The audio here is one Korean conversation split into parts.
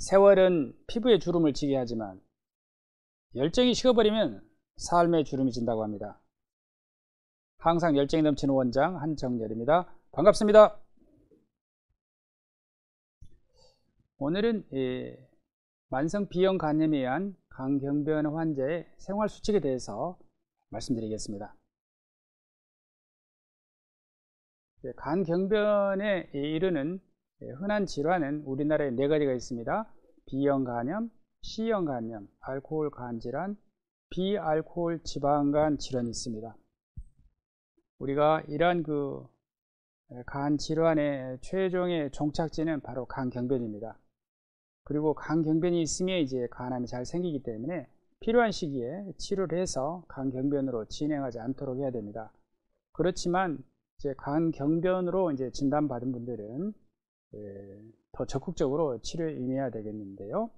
세월은 피부에 주름을 지게 하지만 열정이 식어버리면 삶에 주름이 진다고 합니다. 항상 열정이 넘치는 원장 한정열입니다. 반갑습니다. 오늘은 만성 B형 간염에 의한 간경변 환자의 생활 수칙에 대해서 말씀드리겠습니다. 간경변에 이르는 흔한 질환은 우리나라에 4가지가 있습니다. B형 간염, C형 간염, 알코올 간질환, 비알코올 지방간 질환이 있습니다. 우리가 이러한 간 질환의 최종의 종착지는 바로 간경변입니다. 그리고 간경변이 있으면 이제 간암이 잘 생기기 때문에 필요한 시기에 치료를 해서 간경변으로 진행하지 않도록 해야 됩니다. 그렇지만 이제 간경변으로 이제 진단받은 분들은 더 적극적으로 치료에 임해야 되겠는데요.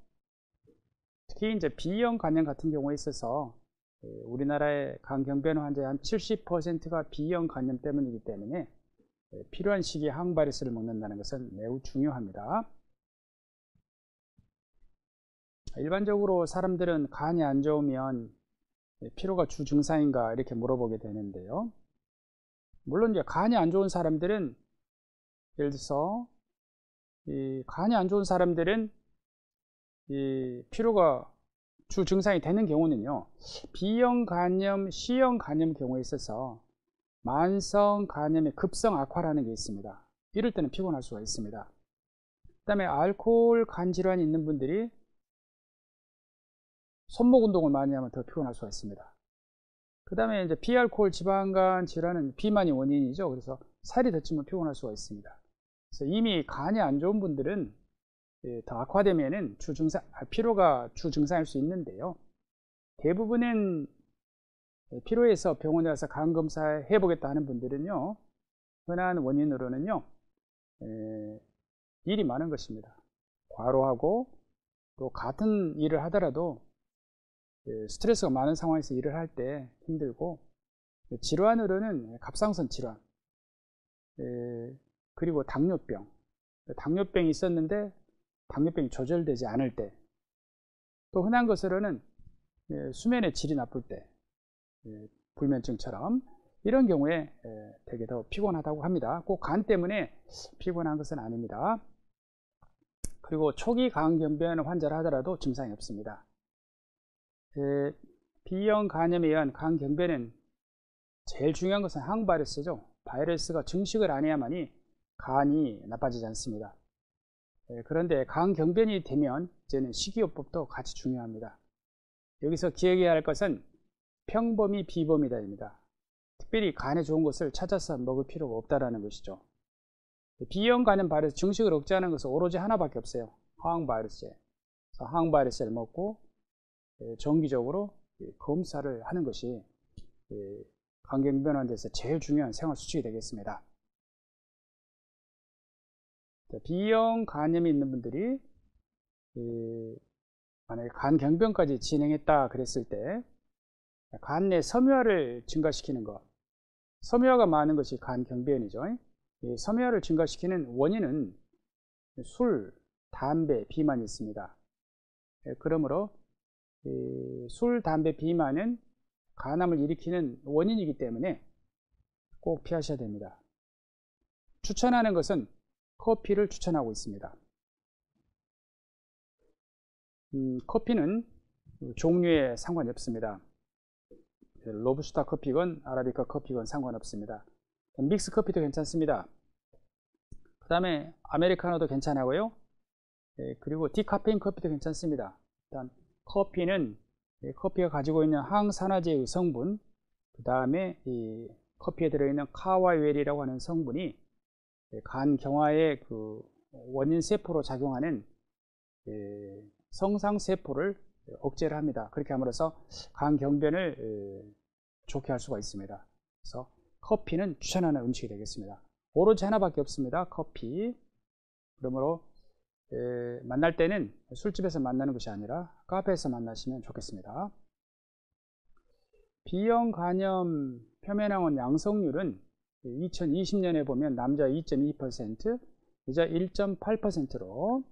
특히 이제 B형 간염 같은 경우에 있어서 우리나라의 간경변 환자의 한 70%가 B형 간염 때문이기 때문에 필요한 시기에 항바이러스를 먹는다는 것은 매우 중요합니다. 일반적으로 사람들은 간이 안 좋으면 피로가 주 증상인가 이렇게 물어보게 되는데요. 물론 이제 간이 안 좋은 사람들은 예를 들어서 간이 안 좋은 사람들은 피로가 주 증상이 되는 경우는요, B형 간염, C형 간염 경우에 있어서 만성 간염의 급성 악화라는 게 있습니다. 이럴 때는 피곤할 수가 있습니다. 그 다음에 알코올 간 질환이 있는 분들이 손목 운동을 많이 하면 더 피곤할 수가 있습니다. 그 다음에 이제 비알코올 지방간 질환은 비만이 원인이죠. 그래서 살이 더 찌면 피곤할 수가 있습니다. 그래서 이미 간이 안 좋은 분들은 더 악화되면은 피로가 주 증상일 수 있는데요. 대부분은 피로해서 병원에 가서 간 검사해 보겠다 하는 분들은요, 흔한 원인으로는요, 일이 많은 것입니다. 과로하고 또 같은 일을 하더라도 스트레스가 많은 상황에서 일을 할 때 힘들고, 질환으로는 갑상선 질환, 그리고 당뇨병이 있었는데 당뇨병이 조절되지 않을 때, 또 흔한 것으로는 수면의 질이 나쁠 때, 불면증처럼 이런 경우에 되게 더 피곤하다고 합니다. 꼭 간 때문에 피곤한 것은 아닙니다. 그리고 초기 간경변 환자를 하더라도 증상이 없습니다. B형 간염에 의한 간경변은 제일 중요한 것은 항바이러스죠. 바이러스가 증식을 안 해야만이 간이 나빠지지 않습니다. 그런데 간경변이 되면 이제는 식이요법도 같이 중요합니다. 여기서 기억해야 할 것은 평범이 비범이다입니다. 특별히 간에 좋은 것을 찾아서 먹을 필요가 없다는 것이죠. B형 간염 바이러스 증식을 억제하는 것은 오로지 하나밖에 없어요. 항바이러스에. 항바이러스를 먹고 정기적으로 검사를 하는 것이 간경변 환자에서 제일 중요한 생활 수칙이 되겠습니다. B형 간염이 있는 분들이 만약에 간경변까지 진행했다 그랬을 때 간 내 섬유화를 증가시키는 것, 섬유화가 많은 것이 간경변이죠. 이 섬유화를 증가시키는 원인은 술, 담배, 비만이 있습니다. 그러므로 술, 담배, 비만은 간암을 일으키는 원인이기 때문에 꼭 피하셔야 됩니다. 추천하는 것은 커피를 추천하고 있습니다. 커피는 종류에 상관이 없습니다. 로부스타 커피건 아라비카 커피건 상관없습니다. 믹스 커피도 괜찮습니다. 그 다음에 아메리카노도 괜찮고요. 그리고 디카페인 커피도 괜찮습니다. 일단 커피는 커피가 가지고 있는 항산화제의 성분, 그 다음에 이 커피에 들어있는 카와웰이라고 하는 성분이 간 경화의 원인 세포로 작용하는 성상세포를 억제를 합니다. 그렇게 함으로써 간 경변을 좋게 할 수가 있습니다. 그래서 커피는 추천하는 음식이 되겠습니다. 오로지 하나밖에 없습니다. 커피. 그러므로 만날 때는 술집에서 만나는 것이 아니라 카페에서 만나시면 좋겠습니다. B형 간염 표면항원 양성률은 2020년에 보면 남자 2.2%, 여자 1.8%로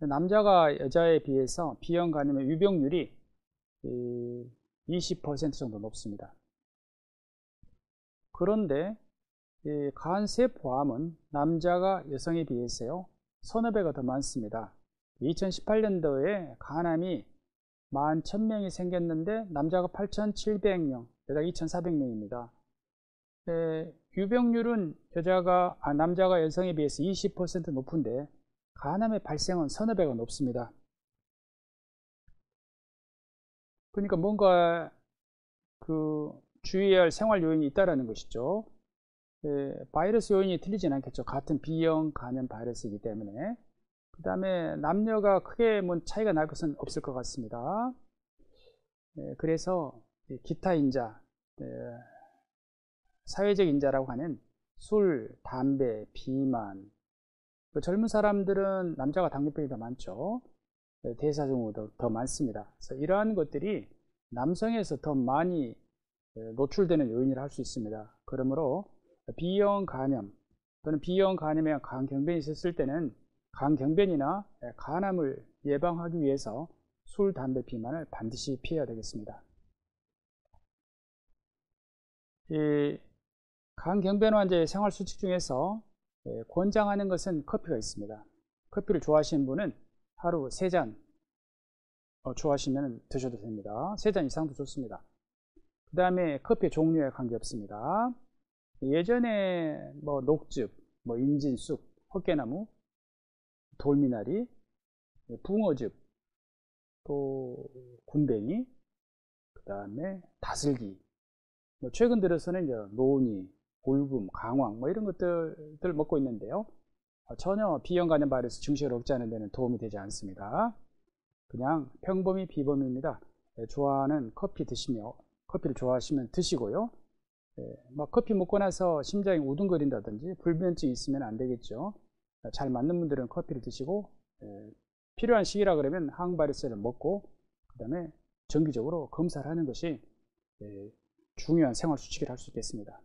남자가 여자에 비해서 B형 간염의 유병률이 20% 정도 높습니다. 그런데 간세포암은 남자가 여성에 비해서요 서너 배가 더 많습니다. 2018년도에 간암이 11,000명이 생겼는데 남자가 8,700명, 여자가 2,400명입니다. 유병률은 남자가 여성에 비해서 20% 높은데 간암의 발생은 서너 배가 높습니다. 그러니까 뭔가 주의해야 할 생활 요인이 있다는 것이죠. 바이러스 요인이 틀리진 않겠죠. 같은 B형 간염 바이러스이기 때문에. 그 다음에 남녀가 크게 뭐 차이가 날 것은 없을 것 같습니다. 그래서 기타 인자, 사회적 인자라고 하는 술, 담배, 비만, 젊은 사람들은 남자가 당뇨병이 더 많죠. 대사증후도 더 많습니다. 그래서 이러한 것들이 남성에서 더 많이 노출되는 요인이라 할 수 있습니다. 그러므로 B형 간염 또는 B형 간염에 간경변이 있었을 때는 간경변이나 간암을 예방하기 위해서 술, 담배, 비만을 반드시 피해야 되겠습니다. 이 간경변 환자의 생활 수칙 중에서 권장하는 것은 커피가 있습니다. 커피를 좋아하시는 분은 하루 3잔 좋아하시면 드셔도 됩니다. 3잔 이상도 좋습니다. 그 다음에 커피의 종류에 관계없습니다. 예전에 뭐 녹즙, 뭐 인진쑥, 헛개나무, 돌미나리, 붕어즙, 또 군뱅이, 그 다음에 다슬기, 최근 들어서는 이제 노니, 골금, 강황 뭐 이런 것들을 먹고 있는데요. 전혀 B형 간염 바이러스 증식을 억제하는 데는 도움이 되지 않습니다. 그냥 평범히 비범입니다. 좋아하는 커피를 좋아하시면 드시고요. 막 커피 먹고 나서 심장이 우둥거린다든지 불면증이 있으면 안 되겠죠. 잘 맞는 분들은 커피를 드시고 필요한 시기라 그러면 항바이러스를 먹고 그 다음에 정기적으로 검사를 하는 것이 중요한 생활 수칙이라 할 수 있겠습니다.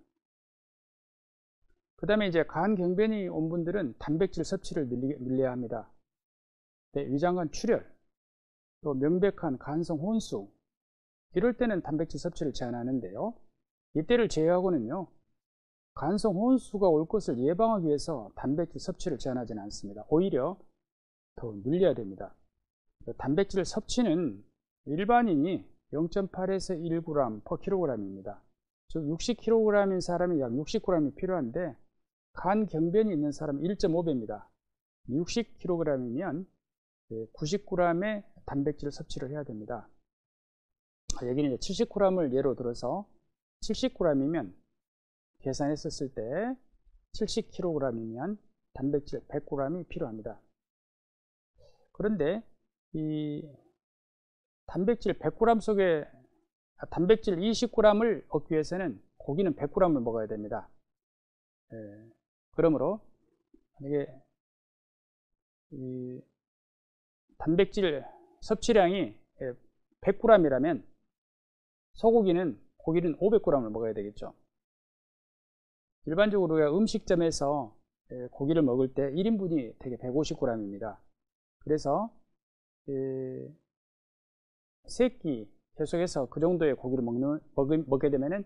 그 다음에 이제 간경변이 온 분들은 단백질 섭취를 늘려야 합니다. 위장관 출혈, 또 명백한 간성 혼수, 이럴 때는 단백질 섭취를 제한하는데요. 이때를 제외하고는요, 간성 혼수가 올 것을 예방하기 위해서 단백질 섭취를 제한하지는 않습니다. 오히려 더 늘려야 됩니다. 단백질 섭취는 일반인이 0.8에서 1g per kg입니다. 즉 60kg인 사람이 약 60g이 필요한데 간경변이 있는 사람은 1.5배입니다. 60kg이면 90g의 단백질 섭취를 해야 됩니다. 여기는 70g을 예로 들어서 70g이면 계산했었을 때 70kg이면 단백질 100g이 필요합니다. 그런데 이 단백질 100g 속에 단백질 20g을 얻기 위해서는 고기는 100g을 먹어야 됩니다. 그러므로 만약에 이 단백질 섭취량이 100g이라면 고기는 500g을 먹어야 되겠죠. 일반적으로 우리가 음식점에서 고기를 먹을 때 1인분이 대개 150g입니다. 그래서 3끼 계속해서 그 정도의 고기를 먹게 되면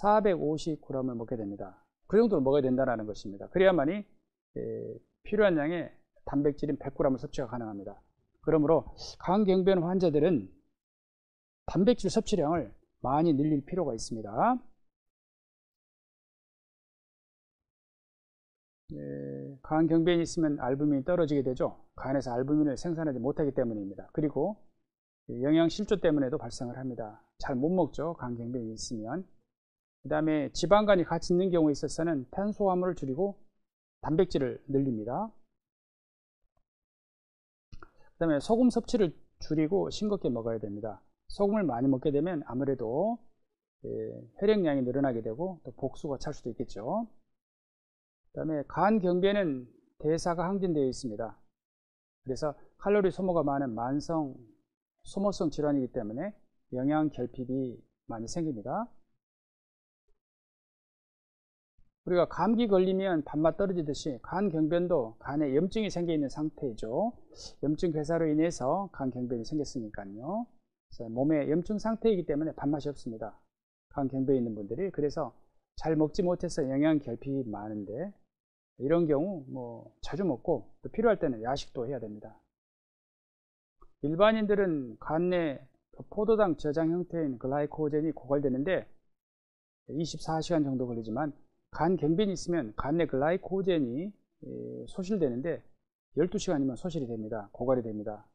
450g을 먹게 됩니다. 그 정도로 먹어야 된다는 것입니다. 그래야만이 필요한 양의 단백질인 100g을 섭취가 가능합니다. 그러므로 간경변 환자들은 단백질 섭취량을 많이 늘릴 필요가 있습니다. 간경변이 있으면 알부민이 떨어지게 되죠. 간에서 알부민을 생산하지 못하기 때문입니다. 그리고 영양실조 때문에도 발생을 합니다. 잘 못 먹죠. 간경변이 있으면. 그 다음에 지방간이 같이 있는 경우에 있어서는 탄수화물을 줄이고 단백질을 늘립니다. 그 다음에 소금 섭취를 줄이고 싱겁게 먹어야 됩니다. 소금을 많이 먹게 되면 아무래도 혈액량이 늘어나게 되고 또 복수가 찰 수도 있겠죠. 그 다음에 간경변은 대사가 항진되어 있습니다. 그래서 칼로리 소모가 많은 만성 소모성 질환이기 때문에 영양 결핍이 많이 생깁니다. 우리가 감기 걸리면 밥맛 떨어지듯이 간 경변도 간에 염증이 생겨 있는 상태이죠. 염증 괴사로 인해서 간 경변이 생겼으니까요. 몸에 염증 상태이기 때문에 밥맛이 없습니다. 간 경변이 있는 분들이. 그래서 잘 먹지 못해서 영양 결핍이 많은데, 이런 경우 자주 먹고 또 필요할 때는 야식도 해야 됩니다. 일반인들은 간 내 포도당 저장 형태인 글라이코젠이 고갈되는데 24시간 정도 걸리지만, 간 경변이 있으면 간 내 글라이코젠이 소실되는데 12시간이면 소실이 됩니다. 고갈이 됩니다.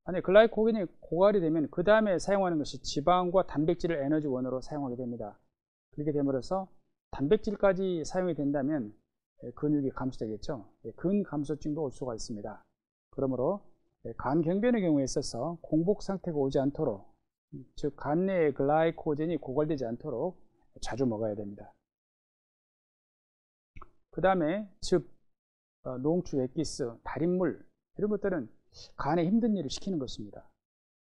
만약 글라이코겐이 고갈이 되면 그 다음에 사용하는 것이 지방과 단백질을 에너지원으로 사용하게 됩니다. 그렇게 됨으로써 단백질까지 사용이 된다면 근육이 감소되겠죠. 근감소증도 올 수가 있습니다. 그러므로 간 경변의 경우에 있어서 공복 상태가 오지 않도록, 즉 간 내의 글라이코젠이 고갈되지 않도록 자주 먹어야 됩니다. 그 다음에 즙, 농축 액기스, 달인물, 이런 것들은 간에 힘든 일을 시키는 것입니다.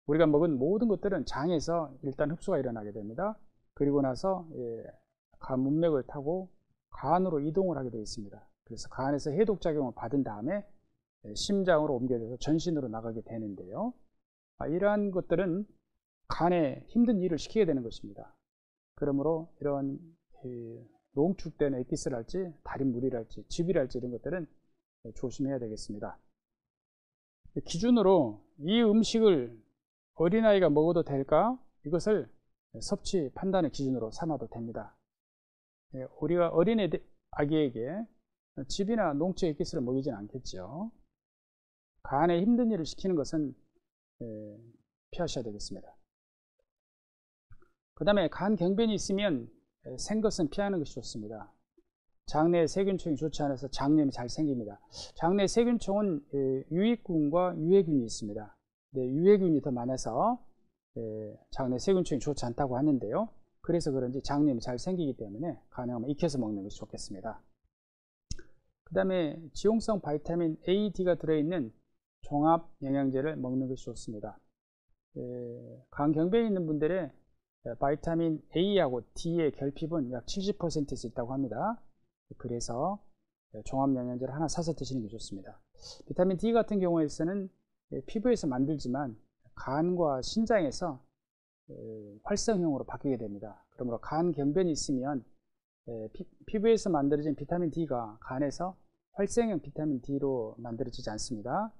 우리가 먹은 모든 것들은 장에서 일단 흡수가 일어나게 됩니다. 그리고 나서 간 문맥을 타고 간으로 이동을 하게 되어 있습니다. 그래서 간에서 해독작용을 받은 다음에 심장으로 옮겨져서 전신으로 나가게 되는데요. 이러한 것들은 간에 힘든 일을 시키게 되는 것입니다. 그러므로 이런 농축된 액기스랄지 달인물이랄지 즙이랄지 이런 것들은 조심해야 되겠습니다. 기준으로 이 음식을 어린아이가 먹어도 될까? 이것을 섭취 판단의 기준으로 삼아도 됩니다. 우리가 어린 아기에게 즙이나 농축 액기스를 먹이진 않겠죠. 간에 힘든 일을 시키는 것은 피하셔야 되겠습니다. 그 다음에 간 경변이 있으면 생것은 피하는 것이 좋습니다. 장내에 세균총이 좋지 않아서 장염이 잘 생깁니다. 장내 세균총은 유익균과 유해균이 있습니다. 유해균이 더 많아서 장내 세균총이 좋지 않다고 하는데요. 그래서 그런지 장염이 잘 생기기 때문에 가능하면 익혀서 먹는 것이 좋겠습니다. 그 다음에 지용성 바이타민 A, D가 들어있는 종합 영양제를 먹는 것이 좋습니다. 간 경변이 있는 분들의 바이타민 A하고 D의 결핍은 약 70%에서 있다고 합니다. 그래서 종합 영양제를 하나 사서 드시는 게 좋습니다. 비타민 D 같은 경우에는 피부에서 만들지만 간과 신장에서 활성형으로 바뀌게 됩니다. 그러므로 간 경변이 있으면 피부에서 만들어진 비타민 D가 간에서 활성형 비타민 D로 만들어지지 않습니다.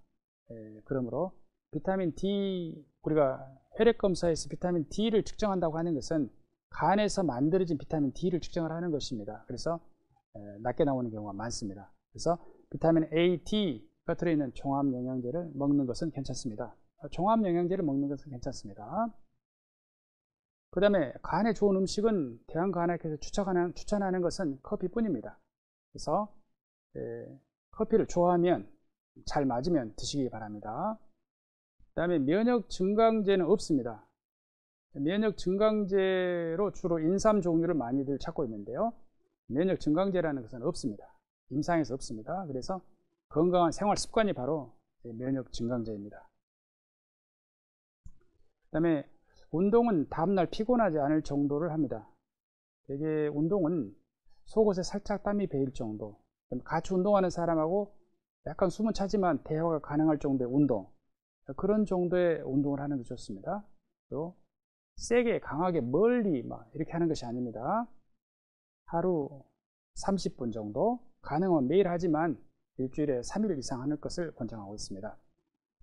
그러므로 비타민 D, 우리가 혈액검사에서 비타민 D를 측정한다고 하는 것은 간에서 만들어진 비타민 D를 측정을 하는 것입니다. 그래서 낮게 나오는 경우가 많습니다. 그래서 비타민 A, D가 들어있는 종합영양제를 먹는 것은 괜찮습니다. 종합영양제를 먹는 것은 괜찮습니다. 그 다음에 간에 좋은 음식은 대한간학회에서 추천하는 것은 커피뿐입니다. 그래서 커피를 좋아하면, 잘 맞으면 드시기 바랍니다. 그 다음에 면역 증강제는 없습니다. 면역 증강제로 주로 인삼 종류를 많이들 찾고 있는데요. 면역 증강제라는 것은 없습니다. 임상에서 없습니다. 그래서 건강한 생활 습관이 바로 면역 증강제입니다. 그 다음에 운동은 다음날 피곤하지 않을 정도를 합니다. 되게 운동은 속옷에 살짝 땀이 배일 정도, 같이 운동하는 사람하고 약간 숨은 차지만 대화가 가능할 정도의 운동, 그런 정도의 운동을 하는 게 좋습니다. 또 세게 강하게 멀리 이렇게 하는 것이 아닙니다. 하루 30분 정도, 가능하면 매일 하지만 일주일에 3일 이상 하는 것을 권장하고 있습니다.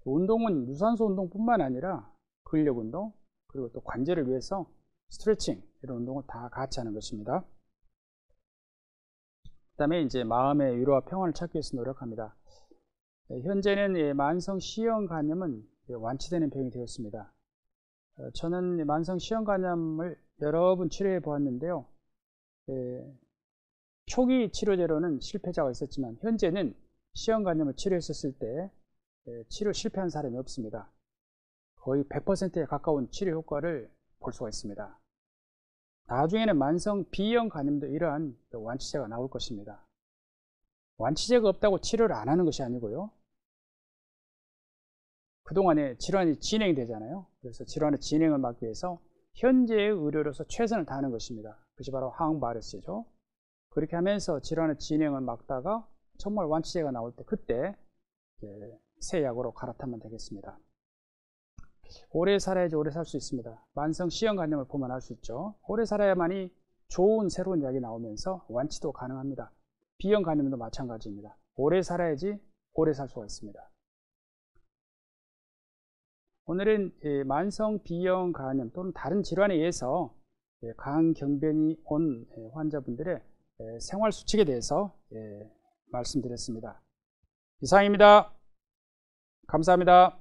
운동은 유산소 운동뿐만 아니라 근력 운동, 그리고 또 관절을 위해서 스트레칭, 이런 운동을 다 같이 하는 것입니다. 그 다음에 이제 마음의 위로와 평안을 찾기 위해서 노력합니다. 현재는 만성 C형 간염은 완치되는 병이 되었습니다. 저는 만성 C형 간염을 여러 번 치료해 보았는데요. 초기 치료제로는 실패자가 있었지만 현재는 C형 간염을 치료했었을 때 치료 실패한 사람이 없습니다. 거의 100%에 가까운 치료 효과를 볼 수가 있습니다. 나중에는 만성 B형 간염도 이러한 완치제가 나올 것입니다. 완치제가 없다고 치료를 안 하는 것이 아니고요. 그동안에 질환이 진행이 되잖아요. 그래서 질환의 진행을 막기 위해서 현재의 의료로서 최선을 다하는 것입니다. 그것이 바로 항바이러스죠. 그렇게 하면서 질환의 진행을 막다가 정말 완치제가 나올 때 그때 새 약으로 갈아타면 되겠습니다. 오래 살아야지 오래 살 수 있습니다. 만성 C형 간염을 보면 알 수 있죠. 오래 살아야만이 좋은 새로운 약이 나오면서 완치도 가능합니다. B형 간염도 마찬가지입니다. 오래 살아야지 오래 살 수가 있습니다. 오늘은 만성 B형 간염 또는 다른 질환에 의해서 강경변이 온 환자분들의 생활 수칙에 대해서 말씀드렸습니다. 이상입니다. 감사합니다.